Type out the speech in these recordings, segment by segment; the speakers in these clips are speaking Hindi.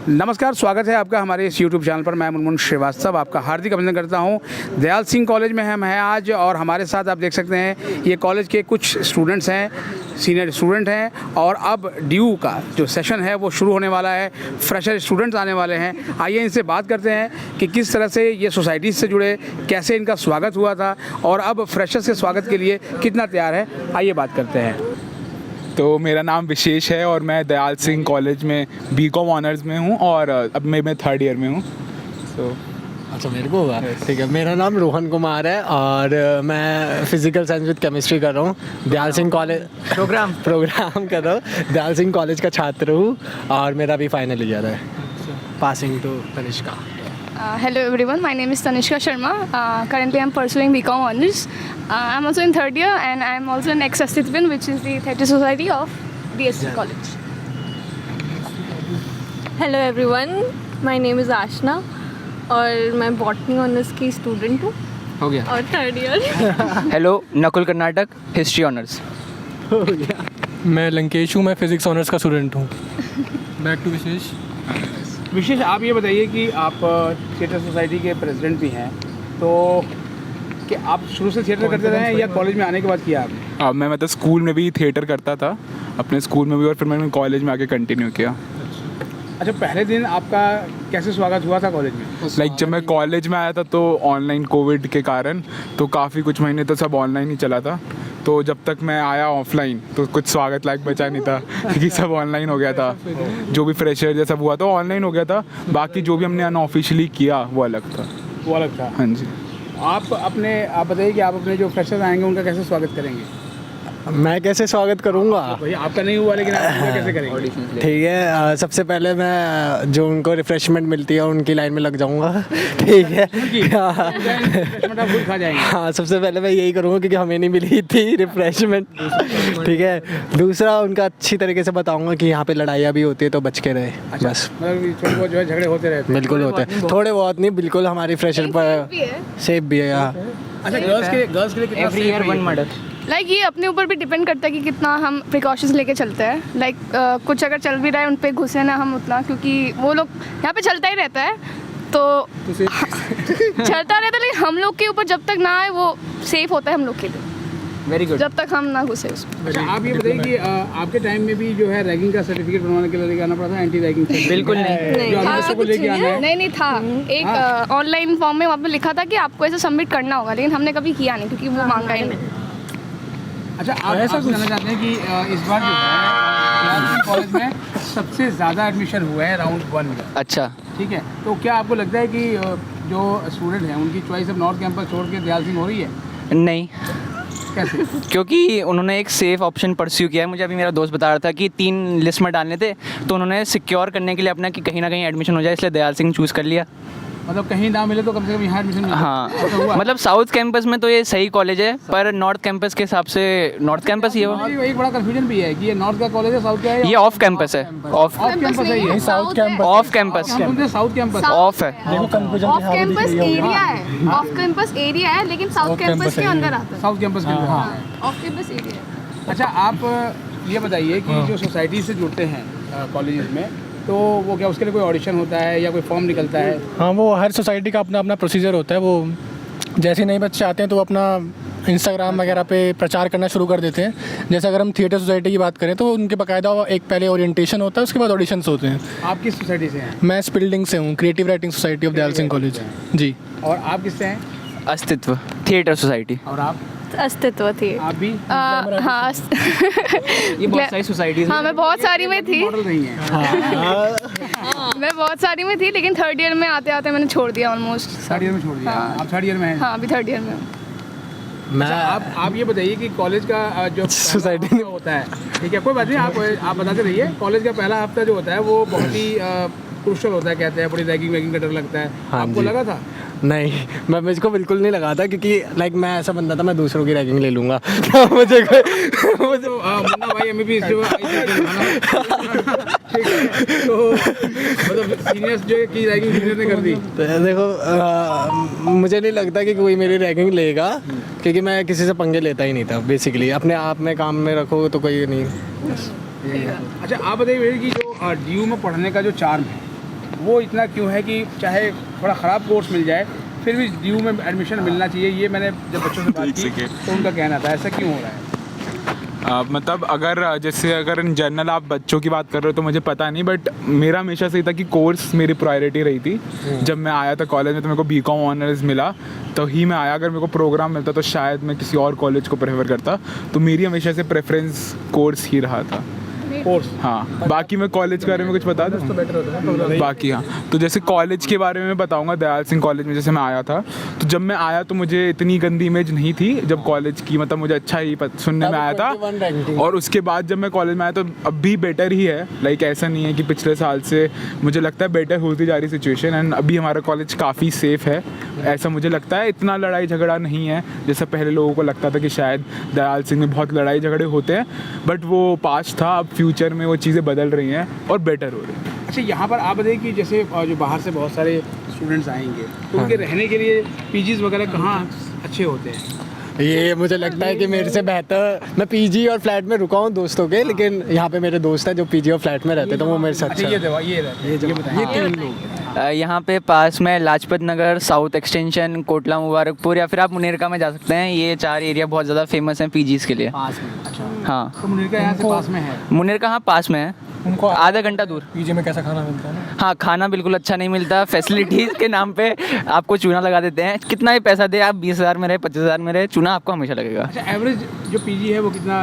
नमस्कार, स्वागत है आपका हमारे इस यूट्यूब चैनल पर। मैं मुनमुन श्रीवास्तव आपका हार्दिक अभिनंदन करता हूं। दयाल सिंह कॉलेज में हम हैं आज और हमारे साथ आप देख सकते हैं ये कॉलेज के कुछ स्टूडेंट्स हैं, सीनियर स्टूडेंट हैं और अब ड्यू का जो सेशन है वो शुरू होने वाला है। फ्रेशर स्टूडेंट्स आने वाले हैं। आइए इनसे बात करते हैं कि किस तरह से ये सोसाइटीज़ से जुड़े, कैसे इनका स्वागत हुआ था और अब फ्रेशर्स के स्वागत के लिए कितना तैयार है। आइए बात करते हैं। तो मेरा नाम विशेष है और मैं दयाल सिंह कॉलेज में बीकॉम ऑनर्स में हूँ और अब मैं थर्ड ईयर में हूँ। अच्छा, मेरे को होगा। ठीक है, मेरा नाम रोहन कुमार है और मैं फिजिकल साइंस विद केमिस्ट्री कर रहा हूँ। दयाल सिंह कॉलेज प्रोग्राम कर रहा हूँ। दयाल सिंह कॉलेज का छात्र हूँ और मेरा भी फाइनल ईयर है। Passing to Tanishka. Hello everyone, my name is Tanishka Sharma. Currently I'm pursuing BCom Honors. I'm also in third year and I'm also in ex-Astitvan, which is the Theatre Society of DSC College. Hello everyone, my name is Ashna और मैं बॉटनी ऑनर्स की स्टूडेंट हूँ। हो गया। और third year. Hello, Nakul Karnataka, history honours. हो गया। मैं लंकेश हूँ, मैं फिज़िक्स ऑनर्स का स्टूडेंट हूँ। बैक टू विशेष, आप ये बताइए कि आप थिएटर सोसाइटी के प्रेसिडेंट भी हैं, तो कि आप शुरू से थिएटर करते रहे हैं या कॉलेज में आने के बाद किया आपने? मैं मतलब स्कूल में भी थिएटर करता था, अपने स्कूल में भी, और फिर मैंने कॉलेज में आके कंटिन्यू किया। अच्छा, पहले दिन आपका कैसे स्वागत हुआ था कॉलेज में? जब मैं कॉलेज में आया था तो ऑनलाइन कोविड के कारण तो काफ़ी कुछ महीने तो सब ऑनलाइन ही चला था। तो जब तक मैं आया ऑफलाइन तो कुछ स्वागत लायक बचा नहीं था क्योंकि सब ऑनलाइन हो गया था। जो भी फ्रेशर जैसा हुआ था ऑनलाइन हो गया था। बाकी जो भी हमने अनऑफिशियली किया वो अलग था। हाँ जी। आप बताइए कि आप अपने जो फ्रेशर्स आएंगे उनका कैसे स्वागत करेंगे? मैं कैसे स्वागत करूँगा? भैया आपका नहीं हुआ लेकिन आप उनका कैसे करेंगे? ठीक है, सबसे पहले मैं जो उनको रिफ़्रेशमेंट मिलती है उनकी लाइन में लग जाऊँगा। ठीक है। रिफ्रेशमेंट आप खुद खा जाएंगे? हाँ, सबसे पहले मैं यही करूँगा क्योंकि हमें नहीं मिली थी रिफ़्रेशमेंट। ठीक है। दूसरा, उनका अच्छी तरीके से बताऊँगा कि यहाँ पे लड़ाइयाँ भी होती है तो बच के रहे। अच्छा, बस मतलब थोड़े बहुत जो है झगड़े होते रहते हैं? बिल्कुल होते हैं, थोड़े बहुत नहीं, बिल्कुल हमारी फ्रेशर पर सेफ भी है यहाँ। अच्छा, गर्ल्स के लिए कितना एवरी ईयर वन मर्डर। ये अपने ऊपर भी डिपेंड करता है कि कितना हम प्रिकॉशंस लेके चलते हैं। कुछ अगर चल भी रहा है उन पे घुसे ना हम उतना, क्योंकि वो लोग यहाँ पे चलता ही रहता है तो चलता रहता है, लेकिन हम लोग के ऊपर जब तक ना आए वो सेफ होता है हम लोग के लिए। Very good. जब तक हम ना घुसे उसमें। अच्छा, आप ये बताइए कि आपके टाइम में भी जो है रैगिंग का सर्टिफिकेट बनवाने के लिए लेके आना पड़ा था, एंटी रैगिंग? बिल्कुल नहीं। जो अन्य बच्चों को लेके आना है? नहीं था। एक ऑनलाइन फॉर्म में वहाँ पे लिखा था कि आपको ऐसे सबमिट करना होगा, लेकिन हमने कभी किया नहीं क्योंकि वो मांगा ही नहीं। अच्छा, आप ऐसा कहना चाहते हैं कि इस बार जो है कॉलेज में सबसे ज़्यादा एडमिशन हुए हैं राउंड 1 में? अच्छा, ठीक है, तो क्या आपको लगता है कि जो स्टूडेंट हैं उनकी चॉइस अब नॉर्थ कैंपस छोड़ के दयाल सिंह हो रही है? नहीं, कैसे? क्योंकि उन्होंने एक सेफ ऑप्शन परस्यू किया है। मुझे अभी मेरा दोस्त बता रहा था कि 3 लिस्ट में डालने थे, तो उन्होंने सिक्योर करने के लिए अपना कि कहीं ना कहीं एडमिशन हो जाए, इसलिए दयाल सिंह चूज़ कर लिया। मतलब कहीं ना मिले तो कम से कम यहाँ एडमिशन मिले? हाँ, मतलब साउथ कैंपस में तो ये सही कॉलेज है, पर नॉर्थ कैंपस के हिसाब से नॉर्थ कैंपस ही है वो। एक बड़ा कंफ्यूजन भी है कि ये नॉर्थ का कॉलेज है, साउथ का है? ये ऑफ कैंपस है। ऑफ कैंपस है ये? South campus. Off campus south campus of है। ऑफ कैंपस एरिया है, ऑफ कैंपस एरिया है, लेकिन साउथ कैंपस के अंदर आता है। साउथ कैंपस के अंदर। ऑफ कैंपस एरिया है। अच्छा, आप ये बताइए कि जो सोसाइटी से जुड़ते हैं कॉलेज में, तो वो क्या उसके लिए कोई ऑडिशन होता है या कोई फॉर्म निकलता है? हाँ, वो हर सोसाइटी का अपना अपना प्रोसीजर होता है। वो जैसे नए बच्चे आते हैं तो वो अपना इंस्टाग्राम वगैरह पे प्रचार करना शुरू कर देते हैं। जैसे अगर हम थिएटर सोसाइटी की बात करें तो उनके बाकायदा एक पहले ओरिएंटेशन होता है, उसके बाद ऑडिशंस होते हैं। आप किस सोसाइटी से हैं? मैं स्पिल्डिंग से हूँ, creative writing society of Dayal Singh college. जी। और आप किससे हैं? अस्तित्व थिएटर सोसाइटी। और आप? अस्तित्व थी। आप भी? हाँ। ये बहुत सारी सोसाइटीज। हाँ, मैं बहुत सारी में थी। मॉडल नहीं है। मैं बहुत सारी में थी, लेकिन थर्ड ईयर में आते आते मैंने छोड़ दिया ऑलमोस्ट। थर्ड ईयर में छोड़ दिया? हाँ। आप थर्ड ईयर में हैं? हाँ, अभी थर्ड ईयर में हूँ। अच्छा, आप ये बताइए कि कॉलेज का जो सोसाइटी में होता है, ठीक है, कोई बात नहीं, आप बताते रहिए। कॉलेज का पहला हफ्ता जो होता है वो बहुत ही क्रूशल होता है, कहते हैं बड़ी रैगिंग का डर लगता है। आपको लगा था? नहीं, मुझको बिल्कुल नहीं लगा था क्योंकि मैं ऐसा बंदा था, मैं दूसरों की रैगिंग ले लूँगा। मुझे मुन्ना भाई हमें भी इससे ठीक है, तो मतलब सीनियर्स जो की रैगिंग जूनियर ने कर दी। देखो, मुझे नहीं लगता कि कोई मेरी रैगिंग लेगा क्योंकि मैं किसी से पंगे लेता ही नहीं था। बेसिकली अपने आप में काम में रखो तो कोई नहीं। अच्छा, आप बताइए कि जो ड्यू में पढ़ने का जो चार्म है, वो इतना क्यों है कि चाहे थोड़ा ख़राब कोर्स मिल जाए फिर भी ड्यू में एडमिशन मिलना चाहिए? ये मैंने जब बच्चों से बात की तो उनका कहना था, ऐसा क्यों हो रहा है? मतलब अगर जैसे अगर इन जनरल आप बच्चों की बात कर रहे हो तो मुझे पता नहीं, बट मेरा हमेशा से ही था कि कोर्स मेरी प्रायोरिटी रही थी। जब मैं आया था कॉलेज में तो मेरे को बीकॉम ऑनर्स मिला तो ही मैं आया। अगर मेरे को प्रोग्राम मिलता तो शायद मैं किसी और कॉलेज को प्रेफर करता। तो मेरी हमेशा से प्रेफरेंस कोर्स ही रहा था। कोर्स? हाँ, बाकी मैं कॉलेज के बारे में कुछ बता दूँ तो बेटर होता है। बाकी हाँ, तो जैसे कॉलेज के बारे में बताऊंगा। दयाल सिंह कॉलेज में जैसे मैं आया था तो जब मैं आया तो मुझे इतनी गंदी इमेज नहीं थी जब कॉलेज की, मतलब मुझे अच्छा ही सुनने में आया था। और उसके बाद जब मैं कॉलेज में आया तो अब भी बेटर ही है। लाइक ऐसा नहीं है कि पिछले साल से, मुझे लगता है बेटर होती जा रही सिचुएशन। एंड अभी हमारा कॉलेज काफ़ी सेफ़ है, ऐसा मुझे लगता है। इतना लड़ाई झगड़ा नहीं है जैसा पहले लोगों को लगता था कि शायद दयाल सिंह में बहुत लड़ाई झगड़े होते हैं, बट वो पास्ट था। अब फ्यूचर में वो चीज़ें बदल रही हैं और बेटर हो रही हैं। अच्छा, यहाँ पर आप बताइए कि जैसे जो बाहर से बहुत सारे स्टूडेंट्स आएंगे तो उनके रहने के लिए पीजीज वगैरह कहाँ अच्छे होते हैं? ये मुझे लगता है कि मेरे से बेहतर, मैं पीजी और फ्लैट में रुका हूँ दोस्तों के, लेकिन यहाँ पे मेरे दोस्त हैं जो पीजी और फ्लैट में रहते हैं तो वो मेरे से अच्छा ये बताइए। तीन लोग। यहाँ पे पास में लाजपत नगर, साउथ एक्सटेंशन, कोटला मुबारकपुर या फिर आप मुनेरका में जा सकते हैं। ये 4 एरिया बहुत ज़्यादा फेमस हैं पीजीज़ के लिए। पास में? अच्छा। हाँ, तो मुनीर यहाँ से पास में है? मुनेरका हाँ पास में है, उनको आधा घंटा दूर। पीजी में कैसा खाना मिलता है ना? हाँ, खाना बिल्कुल अच्छा नहीं मिलता। फैसिलिटीज़ के नाम पे आपको चूना लगा देते हैं। कितना भी पैसा दे आप, 20,000 में रहे, 25,000 में रहे, चूना आपको हमेशा लगेगा। अच्छा, एवरेज जो पीजी है वो कितना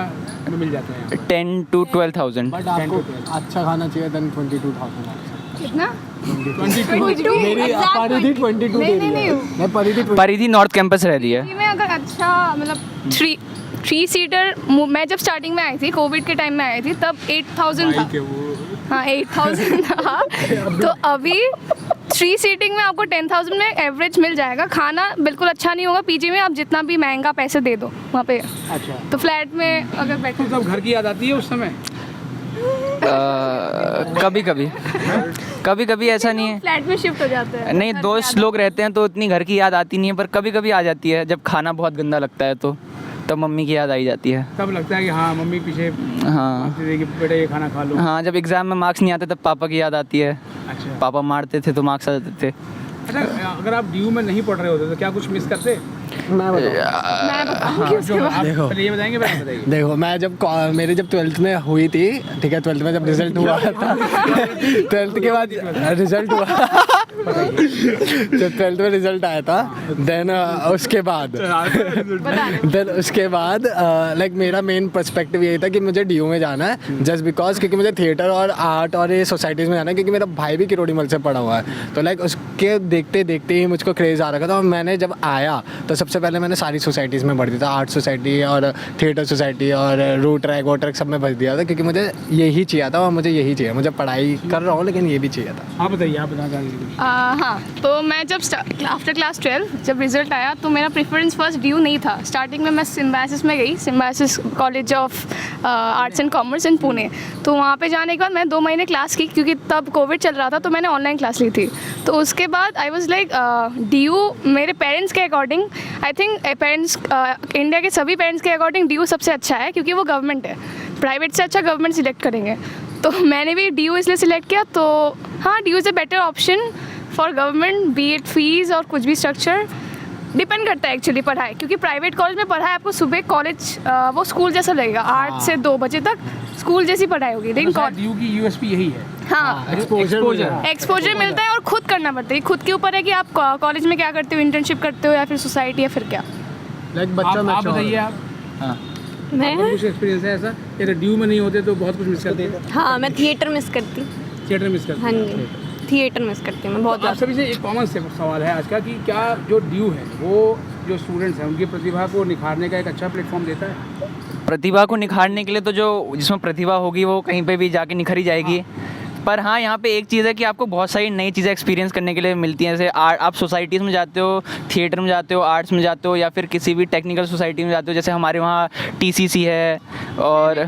में मिल जाता है? 10 to 12,000। बट आपको अच्छा खाना चाहिए देन 22,000। कितना? 22 मेरी परिधि 22 दे रही है। मैं परिधि परिधि नॉर्थ कैंपस रह रही है। में अगर अच्छा मतलब थ्री सीटर, मैं जब स्टार्टिंग में आई थी कोविड के टाइम में आई थी तब 8,000 था। हाँ 8,000 था। तो अभी 3 सीटिंग में आपको 10,000 में एवरेज मिल जाएगा। खाना बिल्कुल अच्छा नहीं होगा पीजी में, आप जितना भी महंगा पैसे दे दो वहाँ पे। अच्छा, तो फ्लैट में अगर बैठे तो घर की याद आती है उस समय? कभी कभी ऐसा नहीं है। फ्लैट में शिफ्ट हो जाते हैं। नहीं, दोस्त लोग रहते हैं तो इतनी घर की याद आती नहीं है, पर कभी कभी आ जाती है। जब खाना बहुत गंदा लगता है तो तब मम्मी की याद आई जाती है। तब लगता है कि हाँ मम्मी पीछे हाँ कि बेटा ये खाना खा लो। हाँ, जब एग्ज़ाम में मार्क्स नहीं आते तब पापा की याद आती है। अच्छा, पापा मारते थे तो मार्क्स आ जाते थे। अच्छा, अगर आप ड्यू में नहीं पढ़ रहे होते तो क्या कुछ मिस करते? मैं बताऊंगी उसके बाद। देखो। पहले ये बताएंगे, पहले बताइए। देखो, मैं जब मेरी जब 12th में हुई थी, ठीक है, 12th में जब रिजल्ट हुआ था 12th के बाद रिजल्ट हुआ जब 12th में रिजल्ट आया था देन उसके बाद लाइक मेरा मेन पर्सपेक्टिव यही था कि मुझे डीयू में जाना है जस्ट बिकॉज, क्योंकि मुझे थिएटर और आर्ट और ये सोसाइटीज़ में जाना है, क्योंकि मेरा भाई भी किरोड़ीमल से पढ़ा हुआ है। तो लाइक उसके देखते देखते ही मुझको क्रेज़ आ रखा था। और मैंने जब आया तो सबसे पहले मैंने सारी सोसाइटीज़ में भर दिया था, आर्ट सोसाइटी और थिएटर सोसाइटी और रूट ट्रैक वोट्रैक सब में भर दिया था, क्योंकि मुझे यही चाहिए था और मुझे यही चाहिए। मुझे पढ़ाई कर रहा हूँ लेकिन ये भी चाहिए था। आप बताइए, आप बताना चाहेंगे? हाँ, तो मैं जब आफ्टर क्लास 12 जब रिजल्ट आया तो मेरा प्रेफरेंस फर्स्ट ड्यू नहीं था। स्टार्टिंग में मैं सिम्बायसिस में गई, Symbiosis college of arts and commerce इन पुणे। तो वहाँ पे जाने के बाद मैं 2 महीने क्लास की, क्योंकि तब कोविड चल रहा था तो मैंने ऑनलाइन क्लास ली थी। तो उसके बाद आई वाज लाइक ड्यू मेरे पेरेंट्स के according, I think parents India के सभी पेरेंट्स के अकॉर्डिंग ड्यू सबसे अच्छा है, क्योंकि वो गवर्नमेंट है। प्राइवेट से अच्छा गवर्नमेंट सिलेक्ट करेंगे। तो मैंने भी ड्यू इसलिए सिलेक्ट किया। तो हाँ, due is a better option for government, B it fees और कुछ भी स्ट्रक्चर। डिपेंड करता है एक्चुअली पढ़ाई, क्योंकि प्राइवेट कॉलेज में पढ़ाई आपको सुबह कॉलेज वो स्कूल जैसा लगेगा, 8 से 2 बजे तक स्कूल जैसी पढ़ाई होगी। लेकिन ड्यू की यूएसपी यही है। हाँ, एक्सपोजर मिलता है और खुद करना पड़ता है। खुद के ऊपर है कि आप कॉलेज में क्या करते हो, इंटर्नशिप करते हो या फिर सोसाइटी या फिर क्या। लाइक बच्चा आप बताइए, आप हाँ, मैं कुछ एक्सपीरियंस है ऐसा? अगर ड्यू में नहीं होते तो बहुत कुछ मिस करते? हाँ, मैं थिएटर मिस करती। थिएटर मिस करते? हाँ जी, थिएटर मिस करती हूँ मैं बहुत तो आप ज़्यादा। सभी से एक कॉमन सवाल है आज का कि क्या जो ड्यू है वो जो स्टूडेंट्स हैं उनकी प्रतिभा को निखारने का एक अच्छा प्लेटफॉर्म देता है? प्रतिभा को निखारने के लिए तो जो जिसमें प्रतिभा होगी वो कहीं पे भी जाके निखरी जाएगी। पर हाँ, यहाँ पे एक चीज़ है कि आपको बहुत सारी नई चीज़ें एक्सपीरियंस करने के लिए मिलती हैं। जैसे आप सोसाइटीज़ में जाते हो, थिएटर में जाते हो, आर्ट्स में जाते हो या फिर किसी भी टेक्निकल सोसाइटी में जाते हो। जैसे हमारे वहाँ TCC है और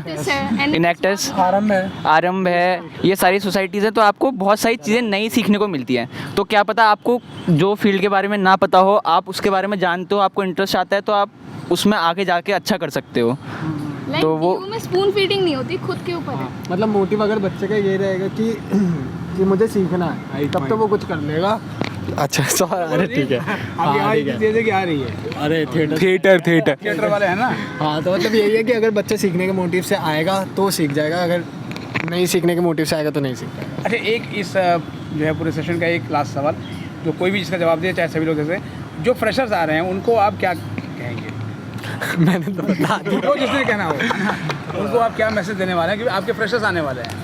इनेक्टस, आरंभ है, ये सारी सोसाइटीज़ हैं। तो आपको बहुत सारी चीज़ें नई सीखने को मिलती हैं। तो क्या पता आपको जो फील्ड के बारे में ना पता हो, आप उसके बारे में जानते हो, आपको इंटरेस्ट आता है तो आप उसमें आगे जाके अच्छा कर सकते हो। तो वो में स्पून फीडिंग नहीं होती, खुद के ऊपर है। मतलब मोटिव अगर बच्चे का ये रहेगा कि कि मुझे सीखना है, तब तो वो कुछ कर लेगा। अच्छा सॉरी, अरे ठीक है। अभी हाँ, ठीक है। जैसे कि आ रही है अरे थिएटर थिएटर वाले हैं ना। हाँ, तो मतलब यही है कि अगर बच्चे सीखने के मोटिव से आएगा तो सीख जाएगा, अगर नहीं सीखने के मोटिव से आएगा तो नहीं सीख पाएगा। अच्छा, एक इस जो है पूरे सेशन का एक लास्ट सवाल, जो कोई भी जिसका जवाब दे, चाहे सभी लोग जैसे, जो फ्रेशर्स आ रहे हैं उनको आप क्या कहेंगे? मैंने तो बता दिया। वो जिसने कहना हो उनको आप क्या मैसेज देने वाले हैं, क्योंकि आपके फ्रेशर्स आने वाले हैं।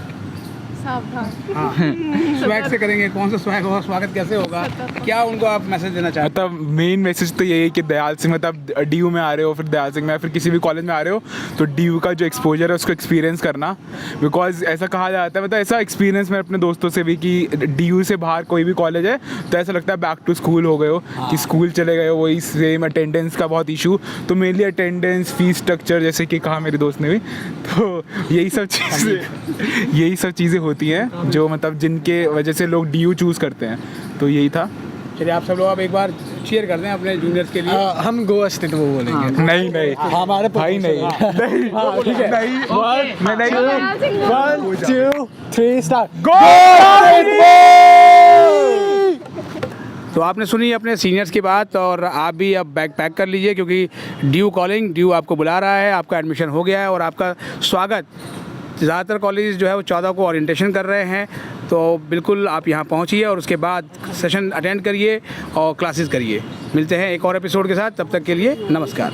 सावधान। हाँ, स्वैग से करेंगे, कौन सा स्वैग होगा, स्वागत कैसे होगा, क्या उनको आप मैसेज देना चाहते हैं? मतलब मेन मैसेज तो यही है कि दयाल सिंह, मतलब DU में आ रहे हो, फिर दयाल सिंह में, फिर किसी भी कॉलेज में आ रहे हो, तो DU का जो एक्सपोजर है उसको एक्सपीरियंस करना। बिकॉज ऐसा कहा जाता है, मतलब ऐसा एक्सपीरियंस मैं अपने दोस्तों से भी, कि DU से बाहर कोई भी कॉलेज है तो ऐसा लगता है बैक टू स्कूल हो गए हो, कि स्कूल चले गए हो, वही सेम अटेंडेंस का बहुत इशू। तो मेनली अटेंडेंस, फीस स्ट्रक्चर, जैसे कि कहा मेरे दोस्त ने भी, तो यही सब चीज़ें होती हैं जो मतलब जिनके वजह से लोग DU चूज़ करते हैं। तो यही था। चलिए, आप सब लोग आप एक बार cheer कर दें अपने जूनियर्स के लिए। हम गो अस्तित्व बोलेंगे। नहीं हमारे भाई नहीं हाँ, ठीक है। नहीं 1 2 3 स्टार्ट। तो आपने सुनी अपने सीनियर्स की बात, और आप भी अब बैग पैक कर लीजिए, क्योंकि DU आपको बुला रहा है, आपका एडमिशन हो गया है और आपका स्वागत। ज़्यादातर कॉलेज जो है वो 14 को ओरिएंटेशन कर रहे हैं, तो बिल्कुल आप यहाँ पहुँचिए और उसके बाद सेशन अटेंड करिए और क्लासेस करिए। मिलते हैं एक और एपिसोड के साथ, तब तक के लिए नमस्कार।